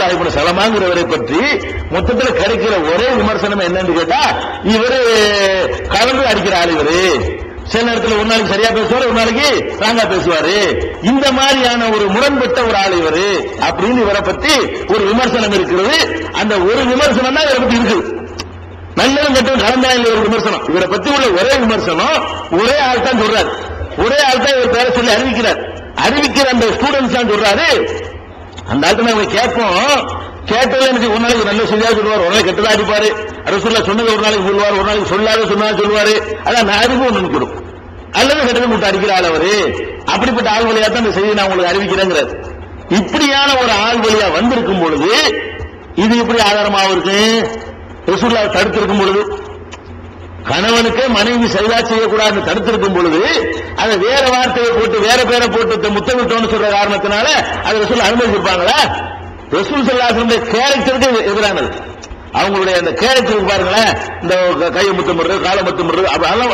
அப்துல்லாஹ் இப்னு சலமாங்கிறவரை பற்றி மொத்தத்தில் கிடைக்கிற ஒரே விமர்சனம் என்னன்னு கேட்டா, இவரு கலந்து அடிக்கிற ஆள் இவரு. சில நேரத்தில் ஒரு நாளைக்கு சரியா பேசுவாரு, ஒரு நாளைக்கு ராங்கா பேசுவாரு. இந்த மாதிரியான ஒரு முரண்பட்ட ஒரு ஆள் இவரு அப்படின்னு இவரை பத்தி ஒரு விமர்சனம் இருக்கிறது. அந்த ஒரு விமர்சனம் தான் இவரை பத்தி இருக்குது. நல்லதும் கெட்டதும் கலந்தா இல்லை ஒரு விமர்சனம். இவரை பத்தி உள்ள ஒரே விமர்சனம் ஒரே ஆள் தான் சொல்றாரு. ஒரே ஆள் தான் இவர் பேரை சொல்லி அறிவிக்கிறார். அறிவிக்கிற அந்த ஸ்டூடெண்ட்ஸ் தான் சொல்றாரு. அந்த ஆள்கிட்ட நாங்க கேட்போம். கேட்டதுல எனக்கு ஒரு நாளைக்கு நல்ல செய்தியா சொல்லுவார், ஒரு நாளைக்கு கெட்டதா அடிப்பாரு. ரசூலுல்லாஹ் சொன்னது ஒரு நாளைக்கு சொல்லுவார், ஒரு நாளைக்கு சொல்லாத சொன்னா சொல்லுவாரு. அதான் நான் அறிவு ஒன்று நினைக்கிறோம். அல்லது கெட்டது முட்டை அடிக்கிற ஆள் அவரு. அப்படிப்பட்ட ஆள் வழியா தான் இந்த செய்தியை நான் உங்களுக்கு அறிவிக்கிறேங்கிறார். இப்படியான ஒரு ஆள் வழியா வந்திருக்கும் பொழுது இது எப்படி ஆதாரமாக இருக்கு? ரசூலுல்லாஹ் தடுத்திருக்கும் பொழுது, கணவனுக்கு மனைவி சைதா செய்யக்கூடாதுன்னு தடுத்திருக்கும் பொழுது அதை வேற வார்த்தையை போட்டு வேற பேரை போட்டு முத்தமிட்டோன்னு சொல்ற காரணத்தினால அதை ரசூல் அனுமதிச்சிருப்பாங்களா? ரசூல் ஸல்லல்லாஹு அலைஹி வஸல்லம் கேரக்டருக்கு எதிரானது. அவங்களுடைய அந்த கேரக்டருக்கு பாருங்களேன், இந்த கையை முத்தமிடுறது, காலை முத்தமிடுறது, அதெல்லாம்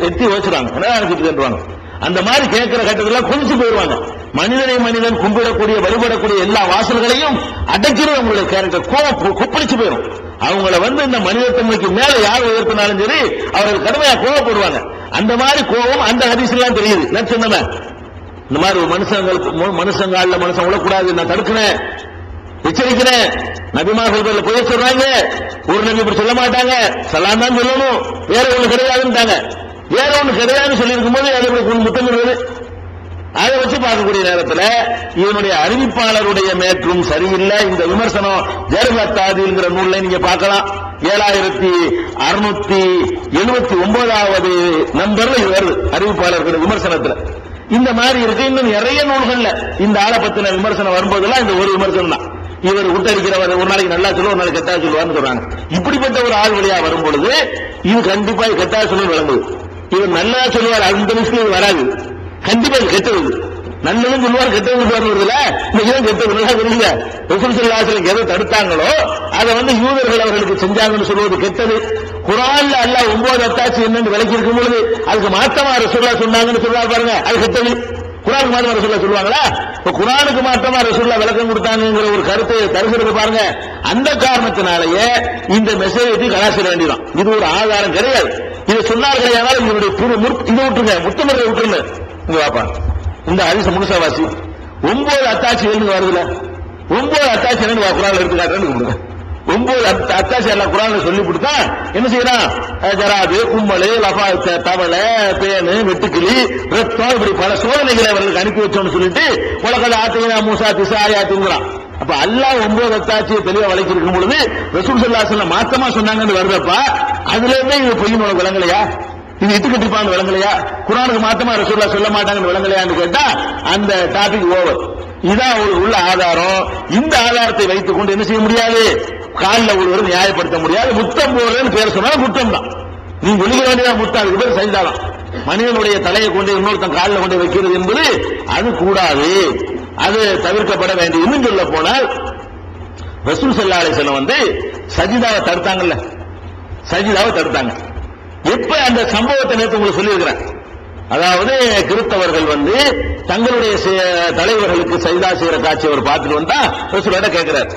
எட்டி வச்சுருவாங்க. அந்த மாதிரி கேட்கிற கட்டத்தில் குதிச்சு போயிடுவாங்க. மனிதனை மனிதன் கும்பிடக்கூடிய வழிபடக்கூடிய எல்லா வாசல்களையும் அடைக்கிறது அவங்களுடைய கேரக்டர். கோபம் கொப்பளிச்சு போயிடும். அவங்கள இந்த மனிதத்தன்மைக்கு மேல யார் உயர்த்தினாலும் சரி அவர்கள் கடுமையா கோபப்படுவாங்க. அந்த மாதிரி கோபம் அந்த ஹதீஸ் எல்லாம் தெரியுது. நான் சொன்னேன், இந்த மாதிரி மனுஷங்கால மனுஷன் விடக்கூடாது, நான் தடுக்கிறேன், எச்சரிக்கிறேன். நபிமார்கள் போய் சொல்றாங்க, ஒரு நபி இப்படி சொல்ல மாட்டாங்க, சலாம் தான் சொல்லணும், வேற ஒண்ணு கிடையாதுன்னுட்டாங்க. வேற ஒண்ணு கிடையாதுன்னு சொல்லி இருக்கும் போது அதை முத்தமிடுவது, அதை வச்சு பார்க்கக்கூடிய நேரத்தில் இவனுடைய அறிவிப்பாளருடைய மேற்றும் சரியில்லை. இந்த விமர்சனம் ஜர்ஹத்தாதிங்கிற நூல்ல நீங்க பார்க்கலாம். 7679வது நம்பர்ல இது வருது அறிவிப்பாளர்களுடைய விமர்சனத்துல. இந்த மாதிரி இருக்கு. இன்னும் நிறைய நூல்கள்ல இந்த ஆளை பத்தின விமர்சனம் வரும்போதெல்லாம் இந்த ஒரு விமர்சனம் தான். இவர் விட்டடிக்கிறவர், ஒரு நாளைக்கு நல்லா சொல்லுவோம், ஒரு நாளைக்கு கெட்டா சொல்லுவார்னு சொல்றாங்க. இப்படிப்பட்ட ஒரு ஆள் வழியா வரும் பொழுது இது கண்டிப்பா கெட்டா சொல்லு விளங்குது. இவர் நல்லா சொல்லுவார், அந்த விஷயம் வராது. கண்டிப்பா இது கெட்டது. நல்லதும் சொல்லுவார், கெட்டது வருவதில்ல. இன்னைக்கு கெட்டது நல்லா தெரியல. ரசூல் ஸல்லல்லாஹு அலைஹி வஸல்லம் எதை தடுத்தாங்களோ அதை யூதர்கள் அவர்களுக்கு செஞ்சாங்கன்னு சொல்வது கெட்டது. குர்ஆன்ல அல்லாஹ் 9 அத்தாட்சி என்னன்னு விளக்கி இருக்கும் பொழுது அதுக்கு மாற்றமா ரசூலுல்லாஹ் சொன்னாங்கன்னு சொல்றாரு பாருங்க, அது கெட்டது. குர்ஆனுக்கு மாற்றமா ரசூலுல்லாஹ் சொல்லுவாங்களா? இப்ப குர்ஆனுக்கு மாற்றமா ரசூலுல்லாஹ் விளக்கம் கொடுத்தாங்கிற ஒரு கருத்தை தருகிறது பாருங்க. அந்த காரணத்தினாலேயே இந்த மெசேஜ் கலாச்சிட வேண்டியதான். இது ஒரு ஆதாரம் கிடையாது. இதை சொன்னார்களே, இதனுடைய இதை விட்டுருங்க, முத்தமிழை விட்டுருங்க. இங்க வாப்பா, இந்த ஹதீஸ் முழுசாவாசி 9 அத்தாட்சிகள் வருதுல, 9 அத்தாட்சி குர்ஆன்ல எடுத்து காட்டுறேன்னு 9 அத்தாட்சி எல்லாம் குர்ஆன்ல சொல்லி கொடுத்தா என்ன செய்யறான்? ஜராது, கும்பலு, லபா, தவளை, பேனு, வெட்டுக்கிளி, ரத்தம், இப்படி பல சோதனைகளை அவர்களுக்கு அனுப்பி வச்சோம்னு சொல்லிட்டு உலகல ஆத்தீனா மூசா திசா ஆயாத்துங்கிறான். அப்ப அல்லாஹ் 9 அத்தாட்சியை தெளிவா வளைக்கி இருக்கும் பொழுது ரசூல் ஸல்லல்லாஹு அலைஹி வஸல்லம் மாத்தமா சொன்னாங்கன்னு வருதப்பா, அதுல இருந்தே இது பொய்யும் உனக்கு விளங்கலையா? இது இட்டுக்கட்டிப்பான்னு விளங்கலையா? குர்ஆனுக்கு மாத்தமா ரசூலுல்லாஹ் சொல்ல மாட்டாங்கன்னு விளங்கலையான்னு கேட்டா அந்த டாபிக் ஓவர். இதான் உள்ள ஆதாரம். இந்த ஆதாரத்தை வைத்துக் கொண்டு என்ன செய்ய முடியாது? காலில் உள்ளவரை நியாயப்படுத்த முடியாது. முத்தம் போடுறேன்னு பேர் சொன்னாலும் முத்தம் தான். நீ வெளிய வேண்டியதான் முத்தம், அதுக்கு பேர் சைதாதான். மனிதனுடைய தலையை கொண்டு இன்னொருத்தன் காலில் கொண்டு வைக்கிறது என்பது அது கூடாது, அது தவிர்க்கப்பட வேண்டிய. இன்னும் சொல்ல போனால் ரசூல் ஸல்லல்லாஹு அலைஹி வஸல்லம் சஜிதாவை தடுத்தாங்கல்ல, சஜிதாவை தடுத்தாங்க. எப்ப அந்த சம்பவத்தை நேற்று உங்களுக்கு சொல்லியிருக்கிறேன். அதாவது கிறிஸ்தவர்கள் தங்களுடைய தலைவர்களுக்கு சஜிதா செய்யற காட்சி அவர் பார்த்துட்டு வந்தா ரசூலோட கேட்கிறார்.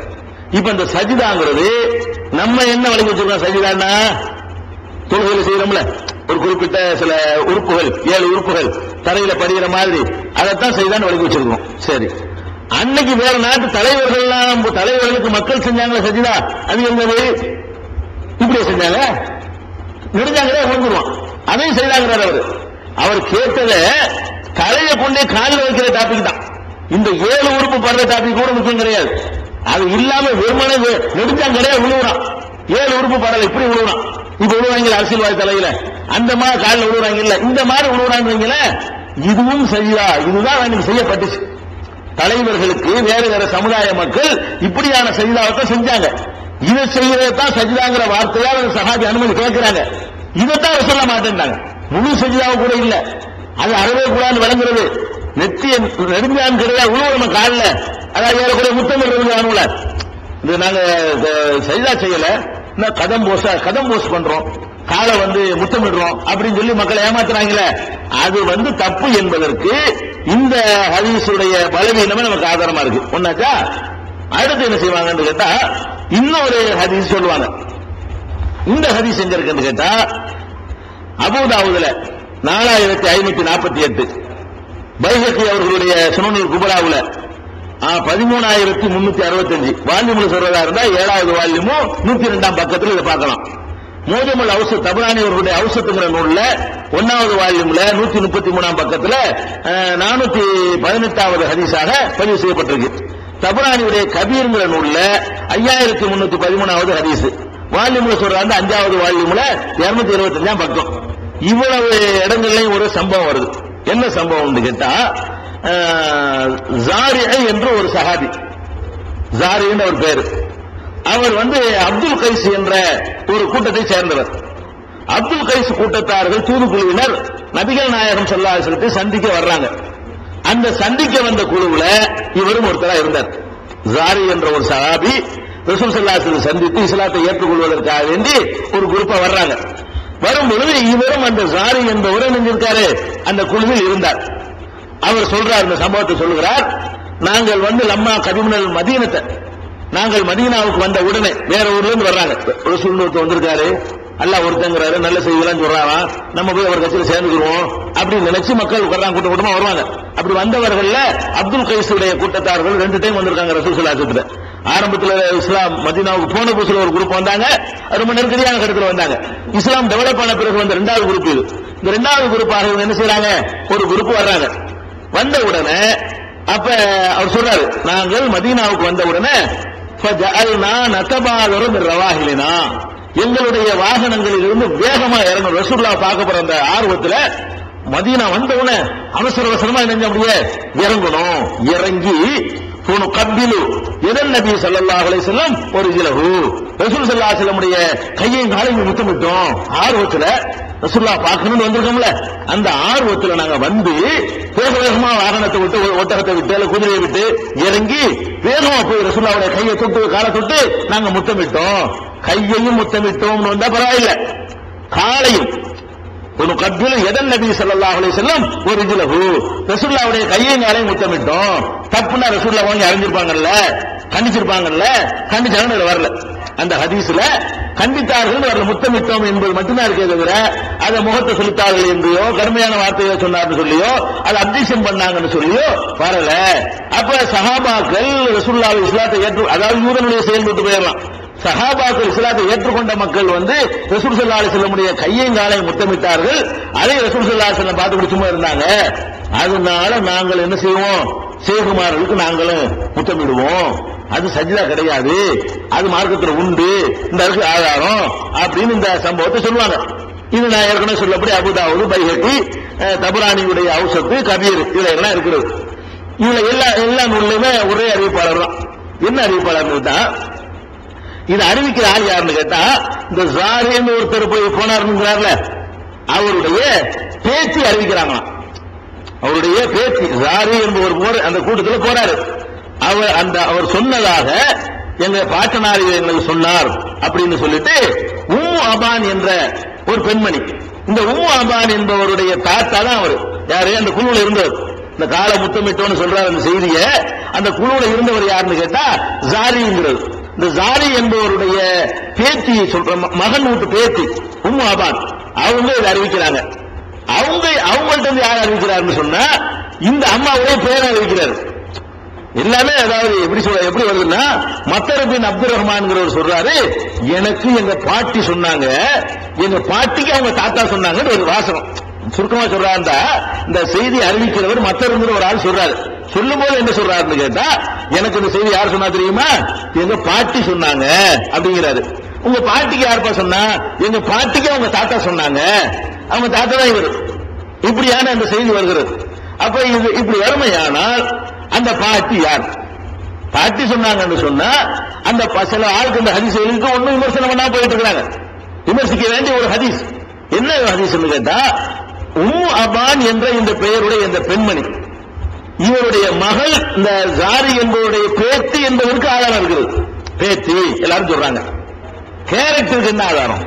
இப்ப இந்த சஜிதாங்கிறது நம்ம என்ன வழங்கி வச்சிருக்கோம்? சஜிதான்னா தொழுகையில செய்யறோம்ல, ஒரு குறிப்பிட்ட சில உறுப்புகள், 7 உறுப்புகள் தரையில படிக்கிற மாதிரி, அதைத்தான் சஜிதான்னு வழங்கி வச்சிருக்கோம். சரி, அன்னைக்கு வேற நாட்டு தலைவர்களுக்கு மக்கள் செஞ்சாங்களா சஜிதா? அது என்னது? இப்படியே செஞ்சாங்க, நெடுஞ்சாங்களே விழுந்துருவான், அதையும் செய்தாங்கிறார் அவரு. அவர் கேட்டத தலையை கொண்டே காலில் வைக்கிற டாபிக் தான். இந்த 7 உறுப்பு படுற டாபிக் கூட முக்கியம் கிடையாது. அது இல்லாம வெறுமனே நெடுஞ்சாங்கடையா விழுவுறான், 7 உறுப்பு படல இப்படி விழுவுறான். இப்ப விழுவாங்க அரசியல்வாதி தலையில, அந்த மாதிரி காலில் விழுவுறாங்க இல்ல, இந்த மாதிரி விழுவுறாங்க. இதுவும் சஜிதா, இதுதான் எனக்கு செய்யப்பட்டுச்சு. தலைவர்களுக்கு வேற வேற சமுதாய மக்கள் இப்படியான சஜிதாவை செஞ்சாங்க. இதை செய்யறதான் சஜிதாங்கிற வார்த்தையால் சஹாபி அனுமதி கேட்கிறாங்க. இதைத்தான் சொல்ல மாட்டேன்டாங்க. முழு சஜிதாவை கூட இல்ல, அது அறவே கூடாது விளங்குறது. நெத்திய நெடுஞ்சான் கிடையாது உழுவு நம்ம காலில், அதாவது ஏறக்கூடிய முத்தமிடுறது அனுவல. இது நாங்க சஜிதா செய்யல, கதம் போஸ் பண்றோம், காலை முத்தமிடுறோம் அப்படின்னு சொல்லி மக்களை ஏமாத்துறாங்களே, அது தப்பு என்பதற்கு இந்த ஹதீஸுடைய பலவீனமே நமக்கு ஆதாரமா இருக்கு. ஒன்னாச்சா அடுத்து என்ன செய்வாங்கன்னு கேட்டா இன்னொரு ஹதீஸ் சொல்லுவாங்க. இந்த ஹதீஸ் எங்க இருக்குன்னு கேட்டா அபூதாவுதுல 4548, பைஹகி அவர்களுடைய சுனனுல் குபராவுல 13365 வால்யூம்ல சொல்றதா இருந்தா 7வது வால்யூமும் 102ஆம் பக்கத்துல இதை பார்க்கலாம். மோஜமுல் அவுசத் தபரானி அவர்களுடைய அவுசத்துங்கிற நூல்ல 1வது வால்யூம்ல 133ஆம் பக்கத்துல 418வது ஹதீஸாக பதிவு செய்யப்பட்டிருக்கு. தபரானியுடைய கபீர்ங்கிற நூல்ல 5313வது ஹதீஸ், வால்யூம்ல சொல்றாங்க 5வது வால்யூம்ல 225ஆம் பக்கம். இவ்வளவு இடங்கள்லயும் ஒரு சம்பவம் வருது. என்ன சம்பவம் கேட்டா ஜாரி என்ற ஒரு சஹாபி, ஜாரின்னு ஒரு பேரு, அவர் அப்துல் கைஸ் என்ற ஒரு கூட்டத்தை சேர்ந்தவர். அப்துல் கைஸ் கூட்டத்தார்கள் தூதுக்குழுவினர் நபிகள் நாயகம் ஸல்லல்லாஹு அலைஹி வஸல்லத்தை சந்திக்க வர்றாங்க. அந்த சந்திக்க வந்த குழுவுல இவரும் ஒருத்தரா இருந்தார். ஜாரி என்ற ஒரு சஹாபி ரசூல் ஸல்லல்லாஹு அலைஹி வஸல்லம் சந்தித்து இஸ்லாத்தை ஏற்றுக்கொள்வதற்காக வேண்டி ஒரு குரூப்பா வர்றாங்க. வரும்பொழுது இவரும் அந்த ஜாரி என்பவரும் இருக்காரு, அந்த குழுவில் இருந்தார். அவர் சொல்றார், இந்த சம்பவத்தை சொல்லுகிறார். நாங்கள் லம்மா கதிமுனல் மதீனத்தை, நாங்கள் மதீனாவுக்கு வந்த உடனே வேற ஊர்ல இருந்து வர்றாங்க. ரசூல் வந்திருக்காரு, அல்லாஹ் ஒருத்தங்கிறாரு, நல்ல செய்திலாம் சொல்றாங்க, நம்ம போய் அவர் கட்சியில சேர்ந்துக்கிறோம் அப்படின்னு நினைச்சு மக்கள் வர்றாங்க, கூட்ட கூட்டமா வருவாங்க. அப்படி வந்தவர்கள்ல அப்துல் கைஸுடைய கூட்டத்தார்கள் 2 டைம் வந்திருக்காங்க ரசூல் ஸல்லல்லாஹு அலைஹி வஸல்லம். ஆரம்பத்தில் இஸ்லாம் மதீனாவுக்கு போன புதுசுல ஒரு குரூப் வந்தாங்க, ரொம்ப நெருக்கடியான கருத்துல வந்தாங்க. இஸ்லாம் டெவலப் ஆன பிறகு வந்த 2வது குரூப் இது. இந்த 2வது குரூப்பாக இவங்க என்ன செய்யறாங்க, ஒரு குரூப் வர்றாங்க. வந்த உடனே அப்ப அவர் சொல்றாரு, நாங்கள் மதீனாவுக்கு வந்த உடனே ஃபஜஅல்னா நதபாதரு பிர்ரவாஹிலினா, எங்களுடைய வாகனங்களில் இருந்து வேகமா இறங்கும். ரசூலுல்லாஹ் பார்க்க போற அந்த ஆர்வத்துல மதீனா வந்த உடனே அவசர அவசரமா என்ன அப்படியே இறங்கணும். இறங்கி கப்பிலு எதன் நபி ஸல்லல்லாஹு அலைஹி வஸல்லம் ஒரு ஜிலஹு, ரசூல் ஸல்லல்லாஹு அலைஹி வஸல்லம் கையையும் காலையும் முத்தமிட்டோம். ஆர்வத்துல ரசூலுல்லாஹ் பார்க்கணும்னு வந்திருக்கோம்ல, அந்த ஆர்வத்துல நாங்க வேக வேகமா வாகனத்தை விட்டு, ஒட்டகத்தை விட்டு அல்ல குதிரையை விட்டு இறங்கி வேகமா போய் ரசூலுல்லாஹ்வுடைய கையை தொட்டு காலை தொட்டு நாங்க முத்தமிட்டோம். கையையும் முத்தமிட்டோம்னு வந்தா பரவாயில்லை, காலையும் கப்பிலு எதன் நபி ஸல்லல்லாஹு அலைஹி வஸல்லம் ஒரு ஜிலஹு, ரசூலுல்லாஹ்வுடைய கையையும் காலையும் முத்தமிட்டோம். தப்புனா ரசூலுல்லாஹ் வாங்கி அறிஞ்சிருப்பாங்கல்ல, கண்டிச்சிருப்பாங்கல்ல, கண்டிச்சாங்கன்னு வரல. அந்த ஹதீஸ்ல கண்டித்தார்கள் வரல, முத்தமிட்டோம் என்பது மட்டும்தான் இருக்கே தவிர அதை முகத்தை சொல்லித்தார்கள் என்றோ கடுமையான வார்த்தைகளை சொன்னார்னு சொல்லியோ அதை அப்ஜெக்ஷன் பண்ணாங்கன்னு சொல்லியோ வரல. அப்ப சஹாபாக்கள் ரசூலுல்லாஹ் இஸ்லாத்தை அதாவது யூதனுடைய செயல்பட்டு போயிடலாம். சஹாபாக்கள் இஸ்லாத்தை ஏற்றுக்கொண்ட மக்கள் ரசூல் ஸல்லல்லாஹு அலைஹி வஸல்லம் கையையும் காலையும் முத்தமிட்டார்கள். அதை ரசூல் ஸல்லல்லாஹு அலைஹி வஸல்லம் பார்த்து சும்மா இருந்தாங்க. அதனால நாங்கள் என்ன செய்வோம், சேகுமார்களுக்கு நாங்களும் முத்தமிடுவோம். அது சஜ்தா கிடையாது, அது மார்க்கத்தில் உண்டு, இந்த இருக்கு ஆதாரம் அப்படின்னு இந்த சம்பவத்தை சொல்லுவாங்க. இது நான் ஏற்கனவே சொல்லப்படி அபூதாவுது, பைஹகி, தபரானியுடைய அவுசத்து, கபீர் இதுல எல்லாம் இருக்கிறது. இதுல எல்லா நூல்லையுமே ஒரே அறிவிப்பாளர் தான். என்ன அறிவிப்பாளர் தான், இது அறிவிக்கிற ஆள் யாருன்னு கேட்டா இந்த ஜாரின்னு ஒருத்தர் போய் போனார்ங்கிறார்ல, அவருடைய பேச்சு அறிவிக்கிறாங்களாம். அவருடைய பேச்சு, ஜாரி என்பவர் அந்த கூட்டத்தில் போறாரு. அவர் சொன்னதாக எங்க பாட்டனார் எங்களுக்கு சொன்னார் அப்படின்னு சொல்லிட்டு உம்மு அபான் என்ற ஒரு பெண்மணி, இந்த உம்மு அபான் என்பவருடைய தாத்தா தான் அவர். யாரு, அந்த குழுவில் இருந்தவர். இந்த கால முத்தமிட்டோன்னு சொல்றாரு அந்த செய்திய, அந்த குழுவில் இருந்தவர் யாருன்னு கேட்டா ஜாரிங்கிறது. இந்த ஜாரி என்பவருடைய பேத்தி சொல்ற மகன் வீட்டு பேத்தி உம்மு அபான், அவங்க இதை அறிவிக்கிறாங்க. அவங்கள்ட்ட யார் அறிவிக்கிறாருன்னு சொன்னா இந்த அம்மாவுடைய பேரை அறிவிக்கிறாரு. எல்லாமே அதாவது எப்படி வருதுன்னா மத்தர் பின் அப்துல் ரஹ்மான் சொல்றாரு, எனக்கு எங்க பாட்டி சொன்னாங்க, எங்க பாட்டிக்கு அவங்க தாத்தா சொன்னாங்கன்னு ஒரு வாசகம். சுருக்கமா சொல்றாருந்தா இந்த செய்தி அறிவிக்கிறவர் மத்தர் ஒரு ஆள் சொல்றாரு. சொல்லும் போது என்ன சொல்றாருன்னு கேட்டா, எனக்கு இந்த செய்தி யார் சொன்னா தெரியுமா, எங்க பாட்டி சொன்னாங்க அப்படிங்கிறாரு. உங்க பாட்டிக்கு யாருப்பா சொன்னா, எங்க பாட்டிக்கு அவங்க தாத்தா சொன்னாங்க, அவங்க தாத்தா தான் இவர். இப்படியான அந்த செய்தி வருகிறது. அப்ப இது இப்படி வறுமையானால் அந்த பாட்டி யார், பாட்டி சொன்னாங்கன்னு சொன்னா அந்த சில ஆளுக்கு இந்த ஹதீஸ் ஒன்னும் விமர்சனம் பண்ணா போயிட்டு இருக்காங்க. விமர்சிக்க வேண்டிய ஒரு ஹதீஸ் என்ன ஹதீஸ் கேட்டா, உம்மு அபான் என்ற இந்த பெயருடைய இந்த பெண்மணி, இவருடைய மகள் இந்த ஜாரி என்பவருடைய பேத்தி என்பதற்கு ஆதாரம் இருக்கிறது. பேத்தி எல்லாரும் சொல்றாங்க. கேரக்டருக்கு என்ன ஆதாரம்,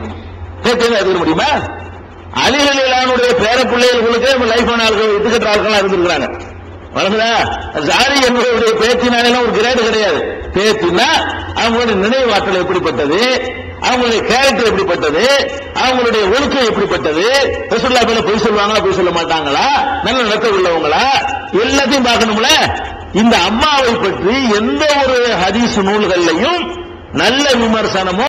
பேத்தி அறிய முடியுமா? அலிகளிலானுடைய பேர பிள்ளைகளுக்கு லைஃப் ஆன ஆட்கள் இதுக்கற்ற ஆட்கள் இருந்திருக்கிறாங்க. வளர்ந்தா ஜாரி என்பவருடைய பேச்சினாலும் ஒரு கிரேடு கிடையாது. பேச்சினா அவங்களுடைய நினைவாற்றல் எப்படிப்பட்டது, அவங்களுடைய கேரக்டர் எப்படிப்பட்டது, அவங்களுடைய ஒழுக்கம் எப்படிப்பட்டது, ரசூலுல்லாஹ் மேல பொய் சொல்லுவாங்களா பொய் சொல்ல மாட்டாங்களா, நல்ல நடத்த உள்ளவங்களா, எல்லாத்தையும் பார்க்கணும்ல. இந்த அம்மாவை பற்றி எந்த ஒரு ஹதீஸ் நூல்கள்லையும் நல்ல விமர்சனமோ